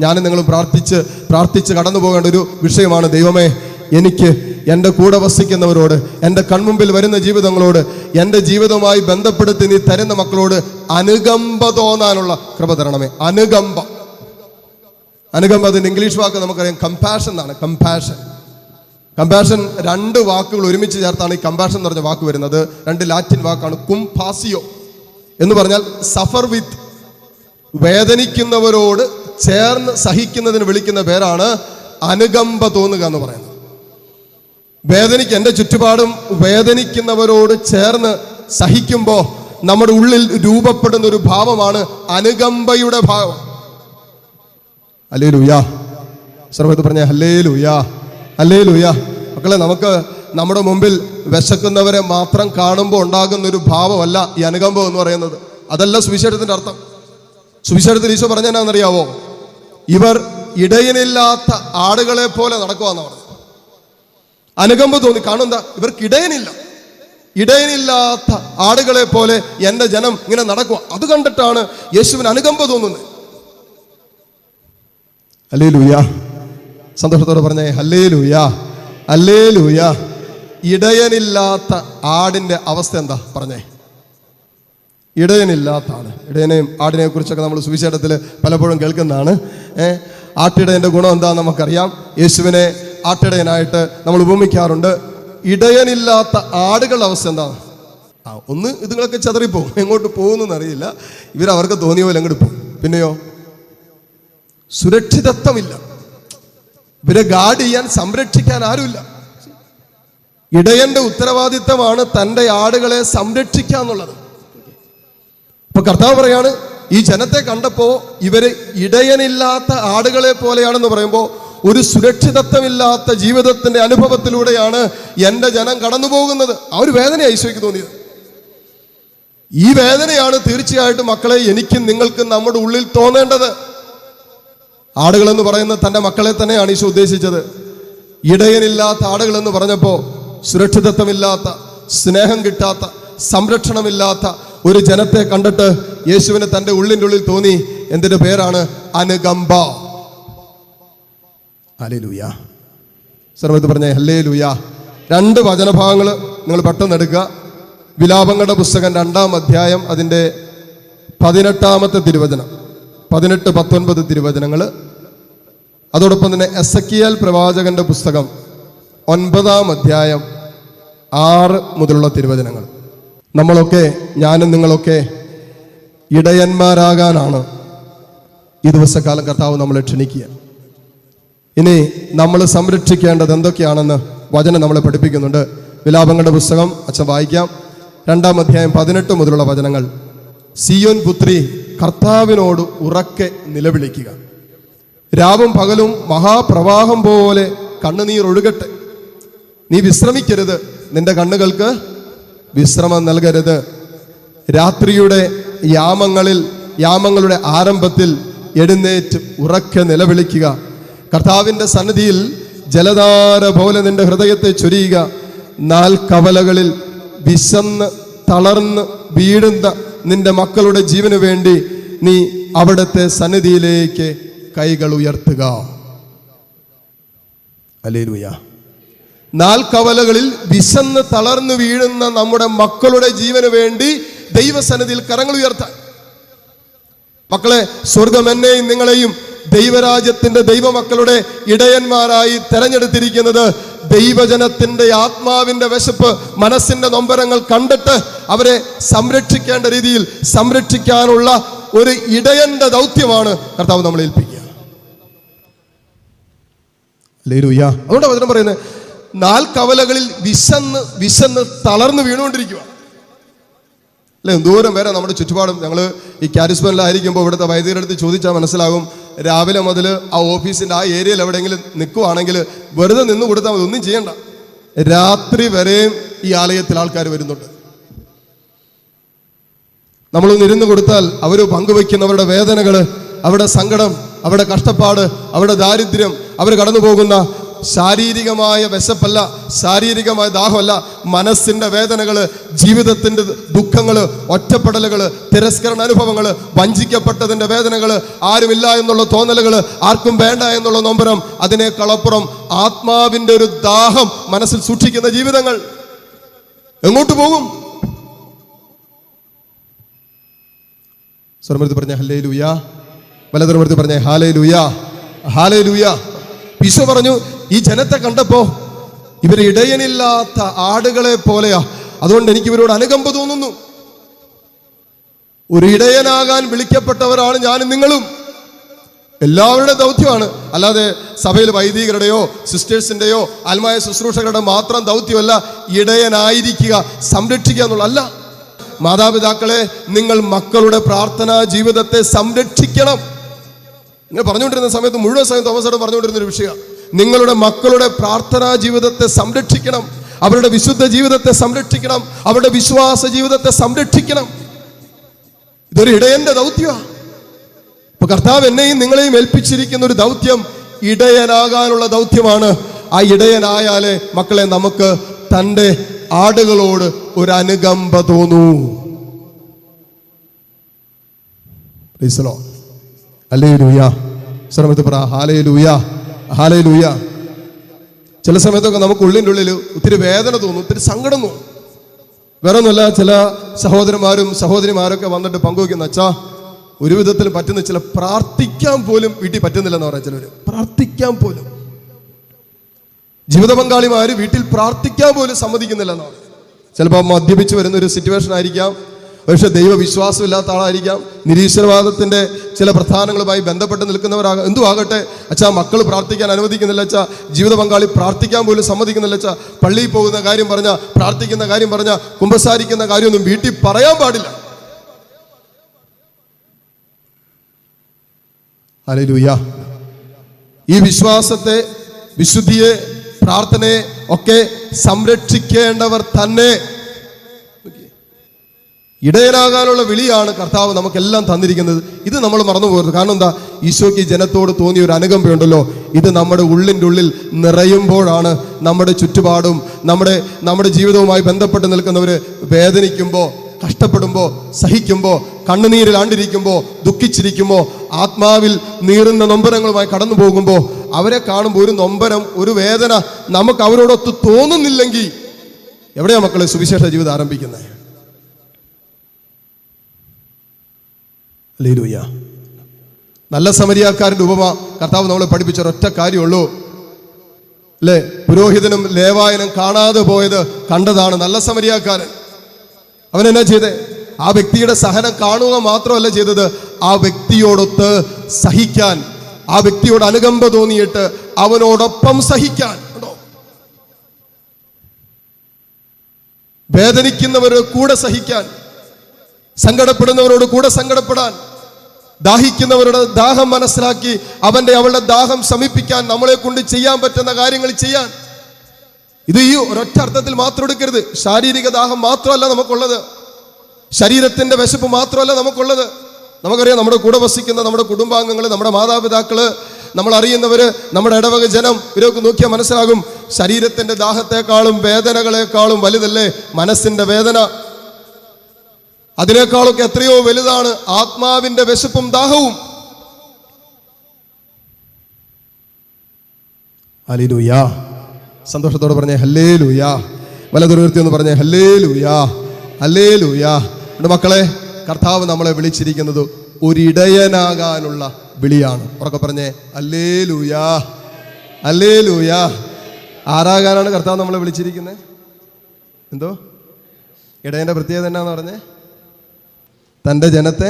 ഞാനും നിങ്ങളും പ്രാർത്ഥിച്ച് കടന്നു പോകേണ്ട ഒരു വിഷയമാണ്. ദൈവമേ, എനിക്ക് എൻ്റെ കൂടെ വസിക്കുന്നവരോട്, എൻ്റെ കൺമുമ്പിൽ വരുന്ന ജീവിതങ്ങളോട്, എൻ്റെ ജീവിതവുമായി ബന്ധപ്പെടുത്തി നീ തരുന്ന മക്കളോട് അനുകമ്പ തോന്നാനുള്ള കൃപ തരണമേ. അനുകമ്പ അതിൻ്റെ ഇംഗ്ലീഷ് വാക്ക് നമുക്കറിയാം, കമ്പാഷൻ എന്നാണ്. കമ്പാഷൻ രണ്ട് വാക്കുകൾ ഒരുമിച്ച് ചേർത്താണ് ഈ കമ്പാഷൻ എന്ന് പറഞ്ഞ വാക്ക് വരുന്നത്. രണ്ട് ലാറ്റിൻ വാക്കാണ്. കുംപാസിയോ എന്ന് പറഞ്ഞാൽ സഫർ വിത്ത്, വേദനിക്കുന്നവരോട് ചേർന്ന് സഹിക്കുന്നതിന് വിളിക്കുന്ന പേരാണ് അനുകമ്പ തോന്നുക എന്ന് പറയുന്നത്. എൻ്റെ ചുറ്റുപാടും വേദനിക്കുന്നവരോട് ചേർന്ന് സഹിക്കുമ്പോൾ നമ്മുടെ ഉള്ളിൽ രൂപപ്പെടുന്ന ഒരു ഭാവമാണ് അനുകമ്പയുടെ ഭാവം. ഹല്ലേലൂയാ. സർവ്വത്ത് പറഞ്ഞ ഹല്ലേലൂയാ, ഹല്ലേലൂയാ. മക്കളെ, നമുക്ക് നമ്മുടെ മുമ്പിൽ വിശക്കുന്നവരെ മാത്രം കാണുമ്പോൾ ഉണ്ടാകുന്ന ഒരു ഭാവമല്ല ഈ അനുകമ്പം എന്ന് പറയുന്നത്. അതല്ല സുവിശേഷത്തിന്റെ അർത്ഥം. സുവിശേഷത്തിൽ ഈശോ പറഞ്ഞെന്നാണെന്നറിയാവോ? ഇവർ ഇടയനില്ലാത്ത ആടുകളെ പോലെ നടക്കുവാന്ന് പറഞ്ഞു. അനുകമ്പ തോന്നി. കാണുന്ന ഇവർക്ക് ഇടയനില്ലാത്ത ആടുകളെ പോലെ എൻ്റെ ജനം ഇങ്ങനെ നടക്കുക. അത് കണ്ടിട്ടാണ് യേശുവിന് അനുകമ്പ തോന്നുന്നത്. ഹല്ലേലൂയാ. സന്തോഷത്തോടെ പറഞ്ഞേ ഹല്ലേലൂയാ, ഹല്ലേലൂയാ. ഇടയനില്ലാത്ത ആടിന്റെ അവസ്ഥ എന്താ പറഞ്ഞേ? ഇടയനില്ലാത്ത ആട്. ഇടയനെയും ആടിനെ കുറിച്ചൊക്കെ നമ്മൾ സുവിശേഷത്തിൽ പലപ്പോഴും കേൾക്കുന്നതാണ്. ആട്ടിടയന്റെ ഗുണം എന്താണെന്ന് നമുക്കറിയാം. യേശുവിനെ ആട്ടിടയനായിട്ട് നമ്മൾ ഉപമിക്കാറുണ്ട്. ഇടയനില്ലാത്ത ആടുകളുടെ അവസ്ഥ എന്താണ്? ഒന്ന്, ഇതുങ്ങളൊക്കെ ചതറിപ്പോകും, എങ്ങോട്ട് പോകുന്നു അറിയില്ല. അവർക്ക് തോന്നിയ പോലെ അങ്ങോട്ട് പോകും. പിന്നെയോ സുരക്ഷിതത്വമില്ല. ഇവരെ ഗാർഡ് ചെയ്യാൻ, സംരക്ഷിക്കാൻ ആരുമില്ല. ഇടയന്റെ ഉത്തരവാദിത്തമാണ് തൻ്റെ ആടുകളെ സംരക്ഷിക്കുക എന്നുള്ളത്. ഇപ്പൊ കർത്താവ് പറയാണ്, ഈ ജനത്തെ കണ്ടപ്പോ ഇവര് ഇടയനില്ലാത്ത ആടുകളെ പോലെയാണെന്ന് പറയുമ്പോൾ ഒരു സുരക്ഷിതത്വമില്ലാത്ത ജീവിതത്തിന്റെ അനുഭവത്തിലൂടെയാണ് എൻ്റെ ജനം കടന്നു പോകുന്നത്. ആ ഒരു വേദനയാണ് ഈശോയ്ക്ക് തോന്നിയത്. ഈ വേദനയാണ് തീർച്ചയായിട്ടും മക്കളെ എനിക്കും നിങ്ങൾക്കും നമ്മുടെ ഉള്ളിൽ തോന്നേണ്ടത്. ആടുകൾ എന്ന് പറയുന്നത് തൻ്റെ മക്കളെ തന്നെയാണ് ഈശോ ഉദ്ദേശിച്ചത്. ഇടയനില്ലാത്ത ആടുകൾ എന്ന് പറഞ്ഞപ്പോൾ സുരക്ഷിതത്വമില്ലാത്ത, സ്നേഹം കിട്ടാത്ത, സംരക്ഷണമില്ലാത്ത ഒരു ജനത്തെ കണ്ടിട്ട് യേശുവിന് തൻ്റെ ഉള്ളിൻ്റെ ഉള്ളിൽ തോന്നി. എന്തിന്റെ പേരാണ്? അനുകമ്പ. ഹല്ലേലൂയാ. സർവ്വത്ത് പറഞ്ഞേ ഹല്ലേലൂയാ. രണ്ട് വചനഭാഗങ്ങൾ നിങ്ങൾ പെട്ടെന്ന് എടുക്കുക. വിലാപങ്ങളുടെ പുസ്തകം 2-ാം അധ്യായം, അതിൻ്റെ 18-ാമത്തെ തിരുവചനം, 18-19 തിരുവചനങ്ങൾ. അതോടൊപ്പം തന്നെ എസെക്കിയേൽ പ്രവാചകന്റെ പുസ്തകം 9-ാം അധ്യായം 6 മുതലുള്ള തിരുവചനങ്ങൾ. നമ്മളൊക്കെ, ഞാനും നിങ്ങളൊക്കെ ഇടയന്മാരാകാനാണ് ഈ ദിവസക്കാലം കർത്താവ് നമ്മളെ ക്ഷണിക്കുക. ഇനി നമ്മൾ സംരക്ഷിക്കേണ്ടത് എന്തൊക്കെയാണെന്ന് വചനം നമ്മളെ പഠിപ്പിക്കുന്നുണ്ട്. വിലാപങ്ങളുടെ പുസ്തകം അച്ഛൻ വായിക്കാം. 2-ാം അധ്യായം 18 മുതലുള്ള വചനങ്ങൾ. സിയോൻ പുത്രി, കർത്താവിനോട് ഉറക്കെ നിലവിളിക്കുക. രാവും പകലും മഹാപ്രവാഹം പോലെ കണ്ണുനീർ ഒഴുകട്ടെ. നീ വിശ്രമിക്കരുത്, നിന്റെ കണ്ണുകൾക്ക് വിശ്രമം നൽകരുത്. രാത്രിയുടെ യാമങ്ങളുടെ ആരംഭത്തിൽ എഴുന്നേറ്റ് ഉറക്കെ നിലവിളിക്കുക. കർത്താവിൻ്റെ സന്നിധിയിൽ ജലധാര പോലെ നിന്റെ ഹൃദയത്തെ ചൊരിയുക. 4 കവലകളിൽ വിശന്ന് തളർന്ന് വീഴുന്ന നിന്റെ മക്കളുടെ ജീവന് വേണ്ടി നീ അവിടുത്തെ സന്നിധിയിലേക്ക് കൈകൾ ഉയർത്തുക. ഹല്ലേലൂയാ. 4 കവലകളിൽ വിശന്ന് തളർന്നു വീഴുന്ന നമ്മുടെ മക്കളുടെ ജീവന് വേണ്ടി ദൈവസന്നിധിയിൽ കരങ്ങൾ ഉയർത്താൻ. മക്കളെ, സ്വർഗം എന്നെയും നിങ്ങളെയും ദൈവരാജ്യത്തിന്റെ ദൈവമക്കളുടെ ഇടയന്മാരായി തെരഞ്ഞെടുത്തിരിക്കുന്നത് ദൈവജനത്തിന്റെ ആത്മാവിന്റെ വിശപ്പ്, മനസ്സിന്റെ നൊമ്പരങ്ങൾ കണ്ടിട്ട് അവരെ സംരക്ഷിക്കേണ്ട രീതിയിൽ സംരക്ഷിക്കാനുള്ള ഒരു ഇടയന്റെ ദൗത്യമാണ് കർത്താവ് നമ്മളെ ഏൽപ്പിക്കുക. ഹല്ലേലൂയ. അതുകൊണ്ട് വചനം പറയുന്നത് 4 കവലകളിൽ വിശന്ന് തളർന്നു വീണുകൊണ്ടിരിക്കുക. അല്ലെ, എന്തോരം പേരെ നമ്മുടെ ചുറ്റുപാടും. ഞങ്ങൾ ഈ കാരിസ്മനിലായിരിക്കുമ്പോൾ ഇവിടുത്തെ വൈദ്യരുടെ അടുത്ത് ചോദിച്ചാൽ മനസ്സിലാകും. രാവിലെ മുതൽ ആ ഓഫീസിൻ്റെ ആ ഏരിയയിൽ എവിടെയെങ്കിലും നിൽക്കുവാണെങ്കിൽ വെറുതെ നിന്ന് കൊടുത്താൽ മതി, ഒന്നും ചെയ്യണ്ട. രാത്രി വരെയും ഈ ആലയത്തിൽ ആൾക്കാർ വരുന്നുണ്ട്. നമ്മളൊന്ന് ഇരുന്ന് കൊടുത്താൽ അവർ പങ്കുവയ്ക്കുന്നവരുടെ വേദനകൾ, അവരുടെ സങ്കടം, അവരുടെ കഷ്ടപ്പാട്, അവരുടെ ദാരിദ്ര്യം, അവർ കടന്നു പോകുന്ന ശാരീരികമായ വിശപ്പല്ല, ശാരീരികമായ ദാഹമല്ല, മനസ്സിന്റെ വേദനകള്, ജീവിതത്തിന്റെ ദുഃഖങ്ങള്, ഒറ്റപ്പെടലുകള്, തിരസ്കരണ അനുഭവങ്ങള്, വഞ്ചിക്കപ്പെട്ടതിന്റെ വേദനകള്, ആരുമില്ല എന്നുള്ള തോന്നലുകള്, ആർക്കും വേണ്ട എന്നുള്ള നൊമ്പരം, അതിനേക്കാളപ്പുറം ആത്മാവിന്റെ ഒരു ദാഹം മനസ്സിൽ സൂക്ഷിക്കുന്ന ജീവിതങ്ങൾ എങ്ങോട്ട് പോകും? സ്വരമെടുത്ത് പറഞ്ഞ ഹല്ലേലൂയ, വലതുറമെടുത്ത് പറഞ്ഞ ഹല്ലേലൂയ, ഹല്ലേലൂയ. ഈശോ പറഞ്ഞു, ഈ ജനത്തെ കണ്ടപ്പോ ഇവർ ഇടയനില്ലാത്ത ആടുകളെ പോലെയാ, അതുകൊണ്ട് എനിക്ക് ഇവരോട് അനുകമ്പ തോന്നുന്നു. ഒരു ഇടയനാകാൻ വിളിക്കപ്പെട്ടവരാണ് ഞാനും നിങ്ങളും. എല്ലാവരുടെ ദൗത്യമാണ്, അല്ലാതെ സഭയിൽ വൈദികരുടെയോ സിസ്റ്റേഴ്സിന്റെയോ ആത്മായ ശുശ്രൂഷകരുടെ മാത്രം ദൗത്യമല്ല ഇടയനായിരിക്കുക, സംരക്ഷിക്കുക എന്നുള്ളതല്ല. മാതാപിതാക്കളെ, നിങ്ങൾ മക്കളുടെ പ്രാർത്ഥനാ ജീവിതത്തെ സംരക്ഷിക്കണം. നിങ്ങൾ പറഞ്ഞുകൊണ്ടിരുന്ന സമയത്ത് മുഴുവൻ സമയം തോമസ് പറഞ്ഞുകൊണ്ടിരുന്ന ഒരു വിഷയം, നിങ്ങളുടെ മക്കളുടെ പ്രാർത്ഥനാ ജീവിതത്തെ സംരക്ഷിക്കണം, അവരുടെ വിശുദ്ധ ജീവിതത്തെ സംരക്ഷിക്കണം, അവരുടെ വിശ്വാസ ജീവിതത്തെ സംരക്ഷിക്കണം. ഇതൊരു ഇടയന്റെ ദൗത്യമാണ്. ഇപ്പൊ കർത്താവ് എന്നെയും നിങ്ങളെയും ഏൽപ്പിച്ചിരിക്കുന്ന ഒരു ദൗത്യം ഇടയനാകാനുള്ള ദൗത്യമാണ്. ആ ഇടയനായാലേ മക്കളെ നമുക്ക് തൻ്റെ ആടുകളോട് ഒരു അനുകമ്പ തോന്നൂ. ഹല്ലേലൂയ, ശ്രമത്തിൽ പറ ഹല്ലേലൂയ, ഹല്ലേലൂയ. ചില സമയത്തൊക്കെ നമുക്ക് ഉള്ളിൻ്റെ ഉള്ളിൽ ഒത്തിരി വേദന തോന്നും, ഒത്തിരി സങ്കടം തോന്നും. വേറെ ഒന്നുമല്ല, ചില സഹോദരന്മാരും സഹോദരിമാരൊക്കെ വന്നിട്ട് പങ്കുവയ്ക്കുന്ന, അച്ഛാ ഒരു വിധത്തിൽ പറ്റുന്ന ചില പ്രാർത്ഥിക്കാൻ പോലും വീട്ടിൽ പറ്റുന്നില്ലെന്ന് പറയാം. ചിലവർ പ്രാർത്ഥിക്കാൻ പോലും, ജീവിത പങ്കാളിമാര് വീട്ടിൽ പ്രാർത്ഥിക്കാൻ പോലും സമ്മതിക്കുന്നില്ല എന്നാണ്. ചിലപ്പോൾ മദ്യപിച്ച് വരുന്ന ഒരു സിറ്റുവേഷൻ ആയിരിക്കാം, പക്ഷെ ദൈവവിശ്വാസം ഇല്ലാത്ത ആളായിരിക്കാം, നിരീശ്വരവാദത്തിന്റെ ചില പ്രധാനങ്ങളുമായി ബന്ധപ്പെട്ട് നിൽക്കുന്നവരാകാം, എന്തു ആകട്ടെ. അച്ഛാ മക്കൾ പ്രാർത്ഥിക്കാൻ അനുവദിക്കുന്നില്ല, അച്ഛാ ജീവിത പങ്കാളി പ്രാർത്ഥിക്കാൻ പോലും സമ്മതിക്കുന്നില്ല, അച്ഛാ പള്ളിയിൽ പോകുന്ന കാര്യം പറഞ്ഞ, പ്രാർത്ഥിക്കുന്ന കാര്യം പറഞ്ഞ, കുമ്പസാരിക്കുന്ന കാര്യമൊന്നും വീട്ടിൽ പറയാൻ പാടില്ല. ഹല്ലേലൂയ. ഈ വിശ്വാസത്തെ, വിശുദ്ധിയെ, പ്രാർത്ഥനയെ ഒക്കെ സംരക്ഷിക്കേണ്ടവർ തന്നെ. ഇടയനാകാനുള്ള വിളിയാണ് കർത്താവ് നമുക്കെല്ലാം തന്നിരിക്കുന്നത്. ഇത് നമ്മൾ മറന്നു പോകരുത്. കാരണം എന്താ, ഈശോയ്ക്ക് ജനത്തോട് തോന്നിയ ഒരു അനുകമ്പയുണ്ടല്ലോ, ഇത് നമ്മുടെ ഉള്ളിൻ്റെ ഉള്ളിൽ നിറയുമ്പോഴാണ് നമ്മുടെ ചുറ്റുപാടും നമ്മുടെ ജീവിതവുമായി ബന്ധപ്പെട്ട് നിൽക്കുന്നവർ വേദനിക്കുമ്പോൾ, കഷ്ടപ്പെടുമ്പോൾ, സഹിക്കുമ്പോൾ, കണ്ണുനീരിലാണ്ടിരിക്കുമ്പോൾ, ദുഃഖിച്ചിരിക്കുമ്പോൾ, ആത്മാവിൽ നീറുന്ന നൊമ്പരങ്ങളുമായി കടന്നു പോകുമ്പോൾ, അവരെ കാണുമ്പോൾ ഒരു നൊമ്പരം, ഒരു വേദന നമുക്ക് അവരോടൊത്ത് തോന്നുന്നില്ലെങ്കിൽ എവിടെയാ മക്കളെ സുവിശേഷ ജീവിതം ആരംഭിക്കുന്നത്? ഹല്ലേലൂയ. നല്ല സമരിയാക്കാരൻ്റെ ഉപമ കർത്താവ് നമ്മളെ പഠിപ്പിച്ച ഒരൊറ്റ കാര്യമുള്ളൂ, അല്ലേ? പുരോഹിതനും ലേവായനും കാണാതെ പോയത് കണ്ടതാണ് നല്ല സമരിയാക്കാരൻ. അവൻ എന്നാ ചെയ്തേ? ആ വ്യക്തിയുടെ സഹനം കാണുക മാത്രമല്ല ചെയ്തത്, ആ വ്യക്തിയോടൊത്ത് സഹിക്കാൻ, ആ വ്യക്തിയോട് അനുകമ്പ തോന്നിയിട്ട് അവനോടൊപ്പം സഹിക്കാൻ. വേദനിക്കുന്നവരോട് കൂടെ സഹിക്കാൻ, സങ്കടപ്പെടുന്നവരോട് കൂടെ സങ്കടപ്പെടാൻ, ദാഹിക്കുന്നവരുടെ ദാഹം മനസ്സിലാക്കി അവളുടെ ദാഹം ശമിപ്പിക്കാൻ, നമ്മളെ കൊണ്ട് ചെയ്യാൻ പറ്റുന്ന കാര്യങ്ങൾ ചെയ്യാൻ. ഇത് ഈ ഒരൊറ്റ അർത്ഥത്തിൽ മാത്രം എടുക്കരുത്. ശാരീരിക ദാഹം മാത്രമല്ല നമുക്കുള്ളത്, ശരീരത്തിന്റെ വിശപ്പ് മാത്രമല്ല നമുക്കുള്ളത്. നമുക്കറിയാം, നമ്മുടെ കൂടെ വസിക്കുന്ന നമ്മുടെ കുടുംബാംഗങ്ങൾ, നമ്മുടെ മാതാപിതാക്കള്, നമ്മൾ അറിയുന്നവര്, നമ്മുടെ ഇടവക ജനം, ഇവരൊക്കെ നോക്കിയാൽ മനസ്സിലാകും, ശരീരത്തിന്റെ ദാഹത്തെക്കാളും വേദനകളെക്കാളും വലുതല്ലേ മനസ്സിന്റെ വേദന. അതിനേക്കാളൊക്കെ എത്രയോ വലുതാണ് ആത്മാവിന്റെ വിശപ്പും ദാഹവും. ഹല്ലേലൂയ. സന്തോഷത്തോടെ പറഞ്ഞേ ഹല്ലേലൂയ. വലതുയർത്തി ഒന്ന് പറഞ്ഞേ ഹല്ലേലൂയ, ഹല്ലേലൂയ. എൻ്റെ മക്കളെ, കർത്താവ് നമ്മളെ വിളിച്ചിരിക്കുന്നത് ഒരിടയനാകാനുള്ള വിളിയാണ്. ഉറക്കെ പറഞ്ഞേ ഹല്ലേലൂയ, ഹല്ലേലൂയ. ആരാകാനാണ് കർത്താവ് നമ്മളെ വിളിച്ചിരിക്കുന്നത്? എന്തോ ഇടയന്റെ പ്രത്യേകത എന്നാന്ന് പറഞ്ഞേ? തൻ്റെ ജനത്തെ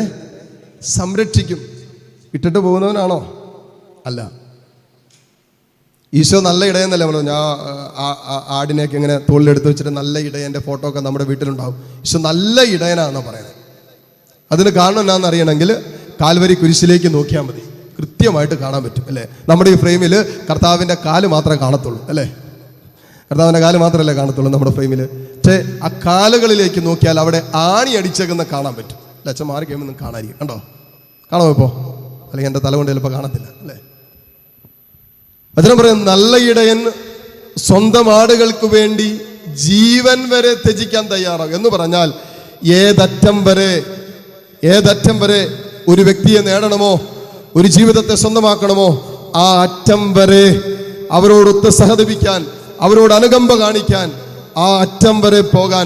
സംരക്ഷിക്കും. ഇട്ടിട്ട് പോകുന്നവനാണോ? അല്ല. ഈശോ നല്ല ഇടയെന്നല്ലേ നമ്മൾ, ഞാൻ ആടിനെയൊക്കെ ഇങ്ങനെ തോളിലെടുത്ത് വെച്ചിട്ട് നല്ല ഇടയൻ്റെ ഫോട്ടോ ഒക്കെ നമ്മുടെ വീട്ടിലുണ്ടാവും. ഈശോ നല്ല ഇടയനാണെന്നാണ് പറയുന്നത്. അതിന് കാരണം എന്നാന്ന് അറിയണമെങ്കിൽ കാൽവരി കുരിശിലേക്ക് നോക്കിയാൽ മതി, കൃത്യമായിട്ട് കാണാൻ പറ്റും, അല്ലേ? നമ്മുടെ ഈ ഫ്രെയിമിൽ കർത്താവിൻ്റെ കാല് മാത്രമേ കാണത്തുള്ളൂ, അല്ലേ? കർത്താവിൻ്റെ കാല് മാത്രമല്ലേ കാണത്തുള്ളൂ നമ്മുടെ ഫ്രെയിമിൽ. പക്ഷേ ആ കാലുകളിലേക്ക് നോക്കിയാൽ അവിടെ ആണി അടിച്ചേക്കുന്ന കാണാൻ പറ്റും. അല്ല, അച്ഛൻ മാറി കഴിയുമ്പോൾ നിങ്ങൾക്ക് കാണാതിരിക്കും. കണ്ടോ? കാണാമോ ഇപ്പോൾ? അല്ലെങ്കിൽ എൻ്റെ തല കൊണ്ട് ചിലപ്പോൾ കാണത്തില്ല, അല്ലേ? വചനം പറയുന്നത് നല്ല ഇടയൻ സ്വന്തം ആടുകൾക്ക് വേണ്ടി ജീവൻ വരെ ത്യജിക്കാൻ തയ്യാറാകും എന്ന് പറഞ്ഞാൽ ഏതറ്റം വരെ ഒരു വ്യക്തിയെ നേടണമോ, ഒരു ജീവിതത്തെ സ്വന്തമാക്കണമോ, ആ അറ്റം വരെ അവരോടൊത്ത് സഹതപിക്കാൻ, അവരോട് അനുകമ്പ കാണിക്കാൻ, ആ അറ്റം വരെ പോകാൻ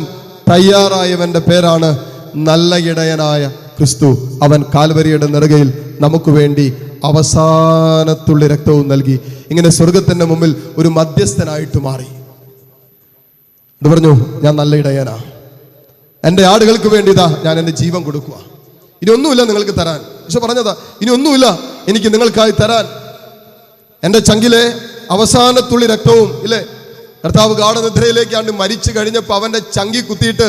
തയ്യാറായവന്റെ പേരാണ് നല്ല ഇടയനായ ക്രിസ്തു. അവൻ കാൽവരിയുടെ നെറുകയിൽ നമുക്ക് വേണ്ടി അവസാനത്തുള്ളി രക്തവും നൽകി ഇങ്ങനെ സ്വർഗത്തിന്റെ മുമ്പിൽ ഒരു മധ്യസ്ഥനായിട്ട് മാറി. എന്ന് പറഞ്ഞു, ഞാൻ നല്ല ഇടയനാ, എൻ്റെ ആടുകൾക്ക് വേണ്ടി ഇതാ ഞാൻ എൻ്റെ ജീവൻ കൊടുക്കുക. ഇനി ഒന്നുമില്ല നിങ്ങൾക്ക് തരാൻ. ഈശോ പറഞ്ഞതാ, ഇനി ഒന്നുമില്ല എനിക്ക് നിങ്ങൾക്കായി തരാൻ. എൻ്റെ ചങ്കിലെ അവസാനത്തുള്ളി രക്തവും ഇല്ലേ, കർത്താവ് ഗാഠനിദ്രയിലേക്കാണ്ട് മരിച്ചു കഴിഞ്ഞപ്പോൾ അവന്റെ ചങ്കി കുത്തിയിട്ട്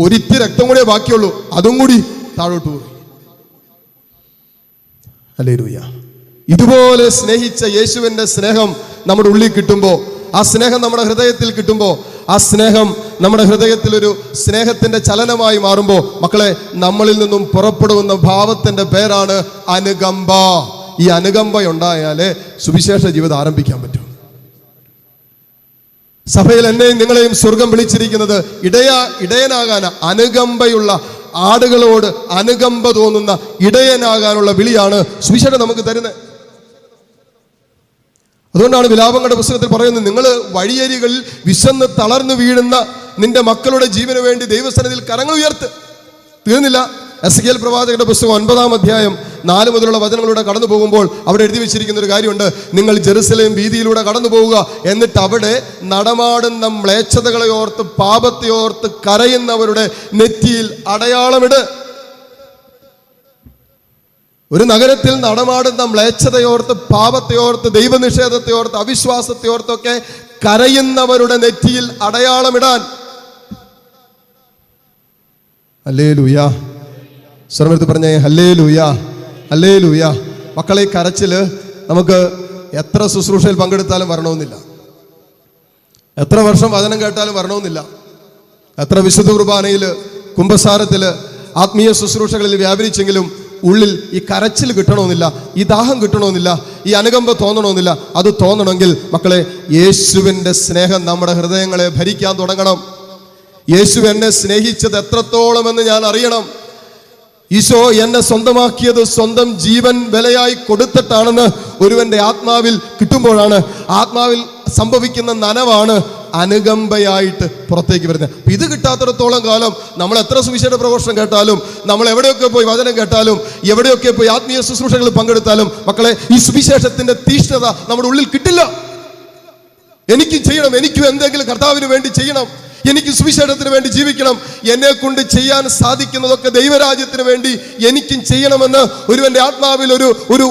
ഒരിത്തി രക്തം കൂടെ ബാക്കിയുള്ളൂ, അതും കൂടി താഴോട്ട് പോയി. ഹല്ലേലൂയ. ഇതുപോലെ സ്നേഹിച്ച യേശുവിന്റെ സ്നേഹം നമ്മുടെ ഉള്ളിൽ കിട്ടുമ്പോൾ, ആ സ്നേഹം നമ്മുടെ ഹൃദയത്തിൽ കിട്ടുമ്പോൾ, ആ സ്നേഹം നമ്മുടെ ഹൃദയത്തിൽ ഒരു സ്നേഹത്തിന്റെ ചലനമായി മാറുമ്പോൾ, മക്കളെ, നമ്മളിൽ നിന്നും പുറപ്പെടുന്ന ഭാവത്തിന്റെ പേരാണ് അനുകമ്പ. ഈ അനുകമ്പ ഉണ്ടായാലേ സുവിശേഷ ജീവിതം ആരംഭിക്കാൻ പറ്റും. സഭയിൽ എന്നെയും നിങ്ങളെയും സ്വർഗം വിളിച്ചിരിക്കുന്നത് ഇടയനാകാൻ, അനുകമ്പയുള്ള ആടുകളോട് അനുകമ്പ തോന്നുന്ന ഇടയനാകാനുള്ള വിളിയാണ് സുവിശേഷം നമുക്ക് തരുന്നത്. അതുകൊണ്ടാണ് വിലാപങ്ങളുടെ പുസ്തകത്തിൽ പറയുന്നത്, നിങ്ങൾ വഴിയരികളിൽ വിശന്ന് തളർന്നു വീഴുന്ന നിന്റെ മക്കളുടെ ജീവന് വേണ്ടി ദൈവസന്നിധിയിൽ കരങ്ങൾ ഉയർത്ത്. തീർന്നില്ല. എസെക്കിയേൽ പ്രവാചകന്റെ പുസ്തകം 9-ാം അധ്യായം 4 മുതലുള്ള വചനങ്ങളിലൂടെ കടന്നു പോകുമ്പോൾ അവിടെ എഴുതി വെച്ചിരിക്കുന്ന ഒരു കാര്യമുണ്ട്. നിങ്ങൾ ജെറുസലേം വീതിയിലൂടെ കടന്നു പോവുക, എന്നിട്ട് അവിടെ നടമാടുന്ന മ്ലേച്ഛതകളെ ഓർത്ത്, പാപത്തെ ഓർത്ത് കരയുന്നവരുടെ നെറ്റിയിൽ അടയാളമിട്. ഒരു നഗരത്തിൽ നടമാടുന്ന മ്ലേച്ഛതയോർത്ത്, പാപത്തെയോർത്ത്, ദൈവനിഷേധത്തെയോർത്ത്, അവിശ്വാസത്തെയോർത്തൊക്കെ കരയുന്നവരുടെ നെറ്റിയിൽ അടയാളമിടാൻ. ഹല്ലേലൂയ. സർവ്വത്ത് പറഞ്ഞേ ഹല്ലേലൂയ, ഹല്ലേലൂയ. മക്കളെ, കരച്ചില് നമുക്ക് എത്ര ശുശ്രൂഷയിൽ പങ്കെടുത്താലും വരണമെന്നില്ല, എത്ര വർഷം വചനം കേട്ടാലും വരണമെന്നില്ല, എത്ര വിശുദ്ധ കുർബാനയില്, കുംഭസാരത്തില്, ആത്മീയ ശുശ്രൂഷകളിൽ വ്യാപരിച്ചെങ്കിലും ഉള്ളിൽ ഈ കരച്ചിൽ കിട്ടണമെന്നില്ല, ഈ ദാഹം കിട്ടണമെന്നില്ല, ഈ അനുകമ്പ തോന്നണമെന്നില്ല. അത് തോന്നണമെങ്കിൽ മക്കളെ, യേശുവിൻ്റെ സ്നേഹം നമ്മുടെ ഹൃദയങ്ങളെ ഭരിക്കാൻ തുടങ്ങണം. യേശു എന്നെ സ്നേഹിച്ചത് എത്രത്തോളം എന്ന് ഞാൻ അറിയണം. ഈശോ എന്നെ സ്വന്തമാക്കിയത് സ്വന്തം ജീവൻ വിലയായി കൊടുത്തിട്ടാണെന്ന് ഒരുവന്റെ ആത്മാവിൽ കിട്ടുമ്പോഴാണ്, ആത്മാവിൽ സംഭവിക്കുന്ന നനവാണ് അനുകമ്പയായിട്ട് പുറത്തേക്ക് വരുന്നത്. അപ്പം ഇത് കിട്ടാത്തിടത്തോളം കാലം നമ്മൾ എത്ര സുവിശേഷ പ്രഘോഷണം കേട്ടാലും, നമ്മൾ എവിടെയൊക്കെ പോയി വചനം കേട്ടാലും, എവിടെയൊക്കെ പോയി ആത്മീയ ശുശ്രൂഷകളിൽ പങ്കെടുത്താലും, മക്കളെ, ഈ സുവിശേഷത്തിന്റെ തീഷ്ണത നമ്മുടെ ഉള്ളിൽ കിട്ടില്ല. എനിക്കും ചെയ്യണം, എനിക്കും എന്തെങ്കിലും കർത്താവിന് വേണ്ടി ചെയ്യണം, എനിക്ക് സുവിശേഷത്തിന് വേണ്ടി ജീവിക്കണം, എന്നെ കൊണ്ട് ചെയ്യാൻ സാധിക്കുന്നതൊക്കെ ദൈവരാജ്യത്തിന് വേണ്ടി എനിക്കും ചെയ്യണമെന്ന് ഒരുവന്റെ ആത്മാവിൽ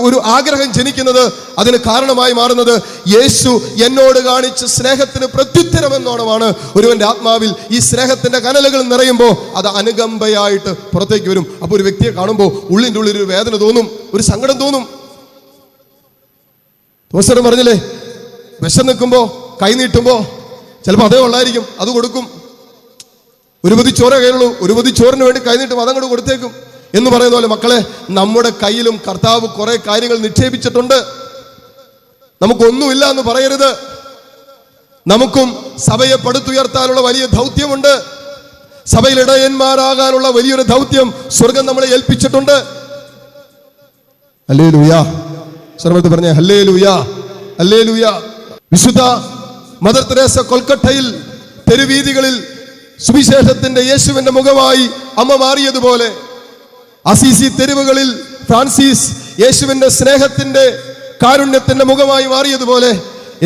ഒരു ആഗ്രഹം ജനിക്കുന്നത്, അതിന് കാരണമായി മാറുന്നത് യേശു എന്നോട് കാണിച്ച സ്നേഹത്തിന് പ്രത്യുത്തരമെന്നോണമാണ്. ഒരുവന്റെ ആത്മാവിൽ ഈ സ്നേഹത്തിന്റെ കനലുകൾ നിറയുമ്പോൾ അത് അനുകമ്പയായിട്ട് പുറത്തേക്ക് വരും. അപ്പോൾ ഒരു വ്യക്തിയെ കാണുമ്പോൾ ഉള്ളിൻ്റെ ഉള്ളിൽ ഒരു വേദന തോന്നും, ഒരു സങ്കടം തോന്നും. തോസരം പറഞ്ഞില്ലേ, വിശന്നിക്കുമ്പോൾ കൈ നീട്ടുമ്പോൾ ചിലപ്പോൾ അതേ ഉള്ളായിരിക്കും, അത് കൊടുക്കും. ഒരു പൊതി ചോറേ കയ്യിലുള്ളൂ, ഒരു പൊതി ചോറിന് വേണ്ടി കൈനീട്ടും, അതങ്ങോട്ട് കൊടുത്തേക്കും എന്ന് പറയുന്ന പോലെ, മക്കളെ, നമ്മുടെ കയ്യിലും കർത്താവ് കുറെ കാര്യങ്ങൾ നിക്ഷേപിച്ചിട്ടുണ്ട്. നമുക്കൊന്നുമില്ല എന്ന് പറയരുത്. നമുക്കും സഭയെ പടുത്തുയർത്താനുള്ള വലിയ ദൗത്യമുണ്ട്. സഭയിൽ ഇടയന്മാരാകാനുള്ള വലിയൊരു ദൗത്യം സ്വർഗം നമ്മളെ ഏൽപ്പിച്ചിട്ടുണ്ട്. ഹല്ലേലൂയ. സർവ്വത്ത് പറഞ്ഞേ ഹല്ലേലൂയ, ഹല്ലേലൂയ. വിശുദ്ധ മദർ തെരേസ കൊൽക്കട്ടയിൽ തെരുവീതികളിൽ സുവിശേഷത്തിന്റെ യേശുവിന്റെ മുഖമായി അമ്മ മാറിയതുപോലെ, അസീസി തെരുവുകളിൽ ഫ്രാൻസിസ് യേശുവിന്റെ സ്നേഹത്തിന്റെ, കാരുണ്യത്തിന്റെ മുഖമായി മാറിയതുപോലെ,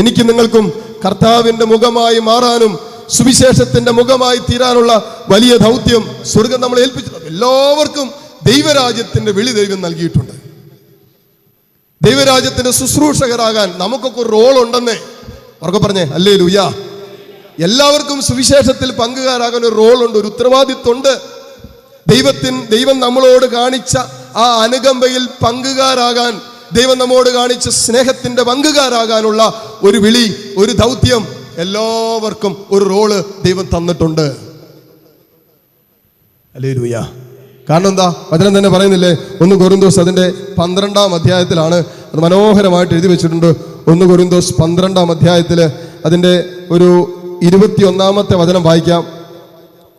എനിക്ക് നിങ്ങൾക്കും കർത്താവിന്റെ മുഖമായി മാറാനും സുവിശേഷത്തിന്റെ മുഖമായി തീരാനുള്ള വലിയ ദൗത്യം സ്വർഗം നമ്മളെ ഏൽപ്പിച്ചിട്ടുണ്ട്. എല്ലാവർക്കും ദൈവരാജ്യത്തിന്റെ വിളി ദൈവം നൽകിയിട്ടുണ്ട്. ദൈവരാജ്യത്തിന്റെ ശുശ്രൂഷകരാകാൻ നമുക്കൊക്കെ ഒരു റോൾ ഉണ്ടെന്നേ. ഉറക്കെ പറഞ്ഞേ ഹല്ലേലൂയ. എല്ലാവർക്കും സുവിശേഷത്തിൽ പങ്കുകാരാകാൻ ഒരു റോളുണ്ട്, ഒരു ഉത്തരവാദിത്വമുണ്ട്. ദൈവം നമ്മളോട് കാണിച്ച ആ അനുകമ്പയിൽ പങ്കുകാരാകാൻ, ദൈവം നമ്മോട് കാണിച്ച സ്നേഹത്തിന്റെ പങ്കുകാരാകാനുള്ള ഒരു വിളി, ഒരു ദൗത്യം എല്ലാവർക്കും ഒരു റോള് ദൈവം തന്നിട്ടുണ്ട്. ഹല്ലേലൂയ. കാരണം എന്താ? വചനം തന്നെ പറയുന്നില്ലേ, 1 കൊരിന്തോസ് അതിന്റെ 12-ാം അധ്യായത്തിലാണ് അത് മനോഹരമായിട്ട് എഴുതി വെച്ചിട്ടുണ്ട്. 1 കൊരിന്തോസ് 12-ാം അധ്യായത്തില് അതിൻ്റെ ഒരു 21-ാമത്തെ വചനം വായിക്കാം.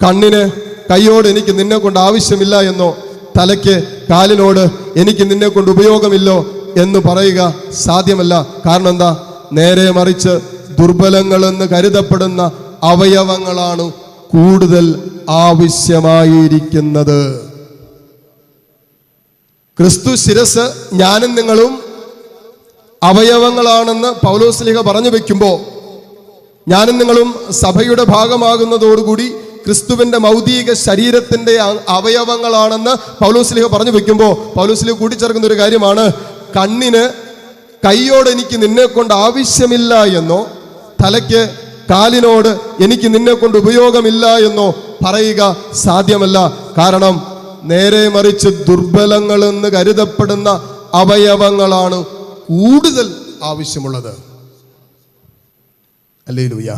കണ്ണിന് കൈയോട് എനിക്ക് നിന്നെ കൊണ്ട് ആവശ്യമില്ല എന്നോ, തലയ്ക്ക് കാലിനോട് എനിക്ക് നിന്നെ കൊണ്ട് ഉപയോഗമില്ലോ എന്ന് പറയുക സാധ്യമല്ല. കാരണം എന്താ? നേരെ മറിച്ച് ദുർബലങ്ങളെന്ന് കരുതപ്പെടുന്ന അവയവങ്ങളാണ് കൂടുതൽ ആവശ്യമായിരിക്കുന്നത്. ക്രിസ്തു ശിരസ്, ഞാനും നിങ്ങളും അവയവങ്ങളാണെന്ന് പൗലോസ്ലീഹ പറഞ്ഞു വെക്കുമ്പോൾ, ഞാനും നിങ്ങളും സഭയുടെ ഭാഗമാകുന്നതോടുകൂടി ക്രിസ്തുവിന്റെ മൗതിക ശരീരത്തിന്റെ അവയവങ്ങളാണെന്ന് പൗലോസ്ലീഹ പറഞ്ഞു വെക്കുമ്പോൾ പൗലോസ്ലീഹ കൂട്ടിച്ചേർക്കുന്ന ഒരു കാര്യമാണ്, കണ്ണിന് കൈയോട് എനിക്ക് നിന്നെ കൊണ്ട് ആവശ്യമില്ല എന്നോ, തലയ്ക്ക് കാലിനോട് എനിക്ക് നിന്നെ കൊണ്ട് ഉപയോഗമില്ല എന്നോ പറയുക സാധ്യമല്ല. കാരണം നേരെ മറിച്ച് ദുർബലങ്ങളെന്ന് കരുതപ്പെടുന്ന അവയവങ്ങളാണ് കൂടുതൽ ആവശ്യമുള്ളത്. ഹല്ലേലൂയ.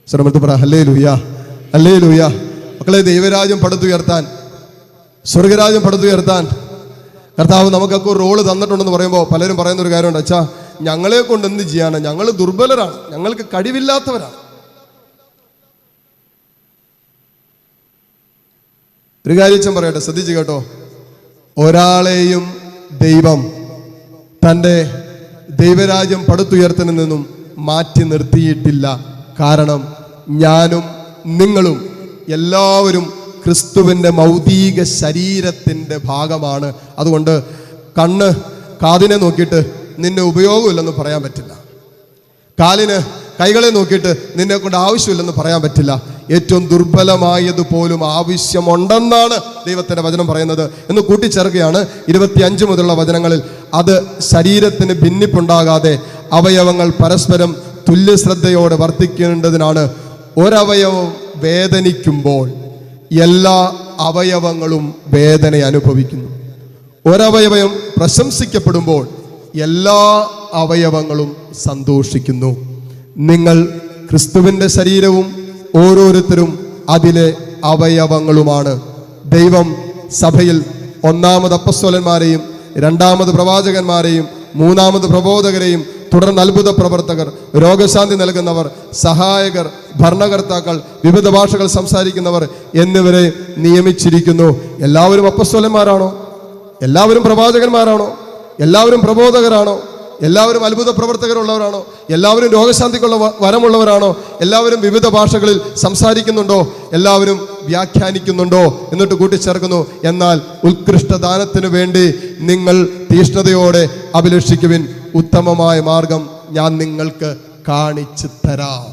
ശ്രമത്തിൽ പറ ഹല്ലേലൂയ, ഹല്ലേലൂയ. മക്കളെ, ദൈവരാജ്യം പടുത്തുയർത്താൻ, സ്വർഗരാജ്യം പടുത്തുയർത്താൻ കർത്താവ് നമുക്കൊക്കെ ഒരു റോള് തന്നിട്ടുണ്ടെന്ന് പറയുമ്പോൾ പലരും പറയുന്ന ഒരു കാര്യമുണ്ട്, അച്ഛാ ഞങ്ങളെ കൊണ്ട് എന്ത് ചെയ്യാനാണ്, ഞങ്ങൾ ദുർബലരാണ്, ഞങ്ങൾക്ക് കഴിവില്ലാത്തവരാണ്. ഒരു കാര്യം പറയട്ടെ, ശ്രദ്ധിച്ചു കേട്ടോ. ഒരാളെയും ദൈവം തൻ്റെ ദൈവരാജ്യം പടുത്തുയർത്തുന്നതിൽ നിന്നും മാറ്റി നിർത്തിയിട്ടില്ല. കാരണം ഞാനും നിങ്ങളും എല്ലാവരും ക്രിസ്തുവിൻ്റെ മൗതിക ശരീരത്തിൻ്റെ ഭാഗമാണ്. അതുകൊണ്ട് കണ്ണ് കാതിനെ നോക്കിയിട്ട് നിന്നെ ഉപയോഗമില്ലെന്ന് പറയാൻ പറ്റില്ല. കാലിന് കൈകളെ നോക്കിയിട്ട് നിന്നെ കൊണ്ട് ആവശ്യമില്ലെന്ന് പറയാൻ പറ്റില്ല. ഏറ്റവും ദുർബലമായതുപോലും ആവശ്യമുണ്ടെന്നാണ് ദൈവത്തിൻ്റെ വചനം പറയുന്നത് എന്ന് കൂട്ടിച്ചേർക്കുകയാണ് 25 മുതലുള്ള വചനങ്ങളിൽ. അത് ശരീരത്തിന് ഭിന്നിപ്പുണ്ടാകാതെ അവയവങ്ങൾ പരസ്പരം തുല്യശ്രദ്ധയോടെ വർത്തിക്കേണ്ടതിനാണ്. ഒരവയവം വേദനിക്കുമ്പോൾ എല്ലാ അവയവങ്ങളും വേദന അനുഭവിക്കുന്നു. ഒരവയവം പ്രശംസിക്കപ്പെടുമ്പോൾ എല്ലാ അവയവങ്ങളും സന്തോഷിക്കുന്നു. നിങ്ങൾ ക്രിസ്തുവിൻ്റെ ശരീരവും ഓരോരുത്തരും അതിലെ അവയവങ്ങളുമാണ്. ദൈവം സഭയിൽ 1ാമത് അപ്പസ്തോലന്മാരെയും 2ാമത് പ്രവാചകന്മാരെയും 3ാമത് പ്രബോധകരെയും തുടർന്ന് അത്ഭുത പ്രവർത്തകർ, രോഗശാന്തി നൽകുന്നവർ, സഹായകർ, ഭരണകർത്താക്കൾ, വിവിധ ഭാഷകൾ സംസാരിക്കുന്നവർ എന്നിവരെ നിയമിച്ചിരിക്കുന്നു. എല്ലാവരും അപ്പസ്തോലന്മാരാണോ? എല്ലാവരും പ്രവാചകന്മാരാണോ? എല്ലാവരും പ്രബോധകരാണോ? എല്ലാവരും അത്ഭുത പ്രവർത്തകരുള്ളവരാണോ? എല്ലാവരും രോഗശാന്തിക്കുള്ള വരമുള്ളവരാണോ? എല്ലാവരും വിവിധ ഭാഷകളിൽ സംസാരിക്കുന്നുണ്ടോ? എല്ലാവരും വ്യാഖ്യാനിക്കുന്നുണ്ടോ? എന്നിട്ട് കൂട്ടിച്ചേർക്കുന്നു, എന്നാൽ ഉത്കൃഷ്ടദാനത്തിനു വേണ്ടി നിങ്ങൾ തീഷ്ണതയോടെ അഭിലഷിക്കുവിൻ. ഉത്തമമായ മാർഗം ഞാൻ നിങ്ങൾക്ക് കാണിച്ചു തരാം.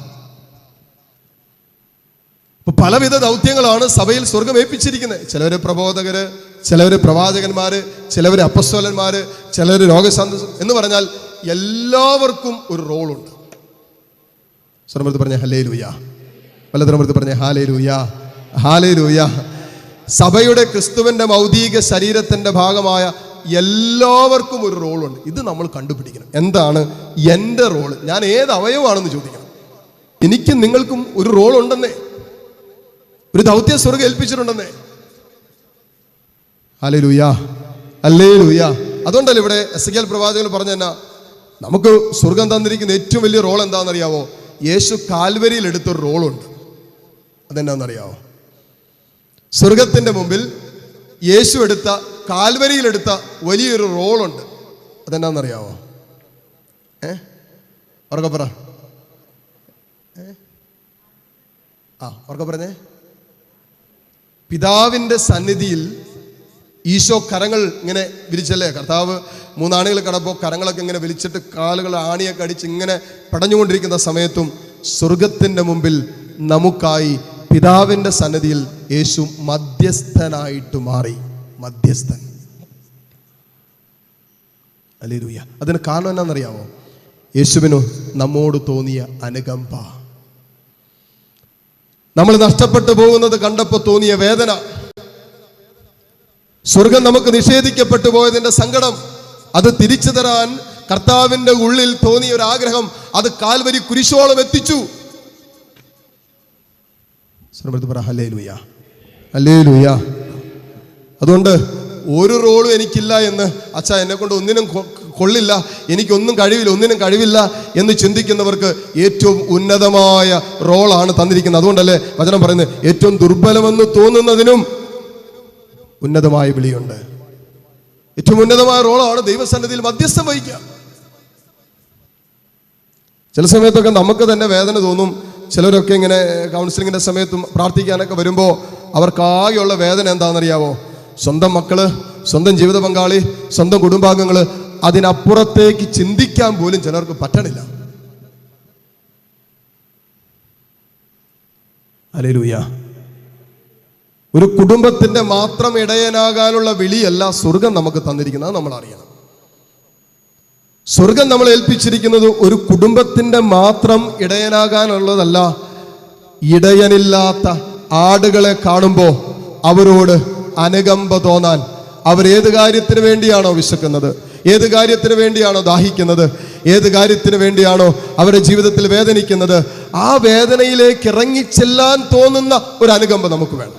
പലവിധ ദൗത്യങ്ങളാണ് സഭയിൽ സ്വർഗം ഏൽപ്പിച്ചിരിക്കുന്നത്. ചിലവര് പ്രബോധകര്, ചിലവര് പ്രവാചകന്മാര്, ചിലവര് അപ്പസ്തോലന്മാര്, ചിലവര് രോഗശാന്തി എന്ന് പറഞ്ഞാൽ എല്ലാവർക്കും ഒരു റോളുണ്ട്. സ്വരമൃത്തി പറഞ്ഞ ഹല്ലേലൂയ, വല്ലതരമൃത്തി പറഞ്ഞ ഹാലേലൂയ, ഹാലേലൂയ. സഭയുടെ ക്രിസ്തുവിന്റെ മൗതിക ശരീരത്തിന്റെ ഭാഗമായ എല്ലാവർക്കും ഒരു റോളുണ്ട്. ഇത് നമ്മൾ കണ്ടുപിടിക്കണം. എന്താണ് എൻ്റെ റോള്? ഞാൻ ഏത് അവയവമാണെന്ന് ചോദിക്കണം. എനിക്കും നിങ്ങൾക്കും ഒരു റോൾ ഉണ്ടെന്നേ, ഒരു ദൗത്യ സ്വർഗ്ഗം ഏൽപ്പിച്ചിട്ടുണ്ടെന്നേ. Hallelujah, hallelujah. അതുകൊണ്ടല്ലേ ഇവിടെ എസെക്കിയേൽ പ്രവാചകൻ പറഞ്ഞു തന്നെ നമുക്ക് സ്വർഗം തന്നിരിക്കുന്ന ഏറ്റവും വലിയ റോൾ എന്താണെന്നറിയാവോ? യേശു കാൽവരിയിൽ എടുത്തൊരു റോളുണ്ട്. അതെന്നാണെന്നറിയാവോ? സ്വർഗത്തിന്റെ മുമ്പിൽ യേശു എടുത്ത, കാൽവരിയിലെടുത്ത വലിയൊരു റോളുണ്ട്. അതെന്നാണെന്നറിയാവോ? ഉറക്കെ പറ. ഉറക്കെ പറഞ്ഞേ. പിതാവിൻ്റെ സന്നിധിയിൽ ഈശോ കരങ്ങൾ ഇങ്ങനെ വിരിച്ചല്ലേ, കർത്താവ് 3 ആണികൾ കടപ്പോൾ കരങ്ങളൊക്കെ ഇങ്ങനെ വിളിച്ചിട്ട് കാലുകൾ ആണിയൊക്കെ അടിച്ച് ഇങ്ങനെ പടഞ്ഞുകൊണ്ടിരിക്കുന്ന സമയത്തും സ്വർഗത്തിൻ്റെ മുമ്പിൽ നമുക്കായി പിതാവിൻ്റെ സന്നിധിയിൽ യേശു മധ്യസ്ഥനായിട്ട് മാറി. മധ്യസ്ഥൻ. ഹല്ലേലൂയ. അതിന് കാരണം എന്നാണെന്നറിയാമോ? യേശുവിനു നമ്മോട് തോന്നിയ അനുകമ്പ. നമ്മൾ നഷ്ടപ്പെട്ടു പോകുന്നത് കണ്ടപ്പോൾ തോന്നിയ വേദന, സ്വർഗം നമുക്ക് നിഷേധിക്കപ്പെട്ടു പോയതിന്റെ സങ്കടം, അത് തിരിച്ചു തരാൻ കർത്താവിന്റെ ഉള്ളിൽ തോന്നിയ ഒരു ആഗ്രഹം, അത് കാൽവരി കുരിശോളം എത്തിച്ചു. Hallelujah, hallelujah. അതുകൊണ്ട് ഒരു റോളും എനിക്കില്ല എന്ന് അച്ഛാ എന്നെ കൊണ്ട് ഒന്നിനും കൊള്ളില്ല, എനിക്കൊന്നും കഴിവില്ല, ഒന്നിനും കഴിവില്ല എന്ന് ചിന്തിക്കുന്നവർക്ക് ഏറ്റവും ഉന്നതമായ റോളാണ് തന്നിരിക്കുന്നത്. അതുകൊണ്ടല്ലേ വചനം പറയുന്നത് ഏറ്റവും ദുർബലമെന്ന് തോന്നുന്നതിനും ഉന്നതമായ വിളിയുണ്ട്. ഏറ്റവും ഉന്നതമായ റോളാണ് ദൈവസന്നിധിയിൽ മധ്യസ്ഥം വഹിക്കുക. ചില സമയത്തൊക്കെ നമുക്ക് തന്നെ വേദന തോന്നും. ചിലരൊക്കെ ഇങ്ങനെ കൗൺസിലിങ്ങിൻ്റെ സമയത്തും പ്രാർത്ഥിക്കാനൊക്കെ വരുമ്പോൾ അവർക്കാകെയുള്ള വേദന എന്താണെന്നറിയാവോ? സ്വന്തം മക്കള്, സ്വന്തം ജീവിത പങ്കാളി, സ്വന്തം കുടുംബാംഗങ്ങള്, അതിനപ്പുറത്തേക്ക് ചിന്തിക്കാൻ പോലും ചിലർക്ക് പറ്റണില്ല. ഹല്ലേലൂയ. ഒരു കുടുംബത്തിന്റെ മാത്രം ഇടയനാകാനുള്ള വിളിയല്ല സ്വർഗം നമുക്ക് തന്നിരിക്കുന്നത്, നമ്മൾ അറിയണം. സ്വർഗം നമ്മൾ ഏൽപ്പിച്ചിരിക്കുന്നത് ഒരു കുടുംബത്തിന്റെ മാത്രം ഇടയനാകാനുള്ളതല്ല. ഇടയനില്ലാത്ത ആടുകളെ കാണുമ്പോൾ അവരോട് അനുകമ്പ തോന്നാൻ, അവരേത് കാര്യത്തിന് വേണ്ടിയാണോ വിശക്കുന്നത്, ഏത് കാര്യത്തിന് വേണ്ടിയാണോ ദാഹിക്കുന്നത്, ഏത് കാര്യത്തിന് വേണ്ടിയാണോ അവരുടെ ജീവിതത്തിൽ വേദനിക്കുന്നത്, ആ വേദനയിലേക്ക് ഇറങ്ങിച്ചെല്ലാൻ തോന്നുന്ന ഒരു അനുകമ്പ നമുക്ക് വേണം.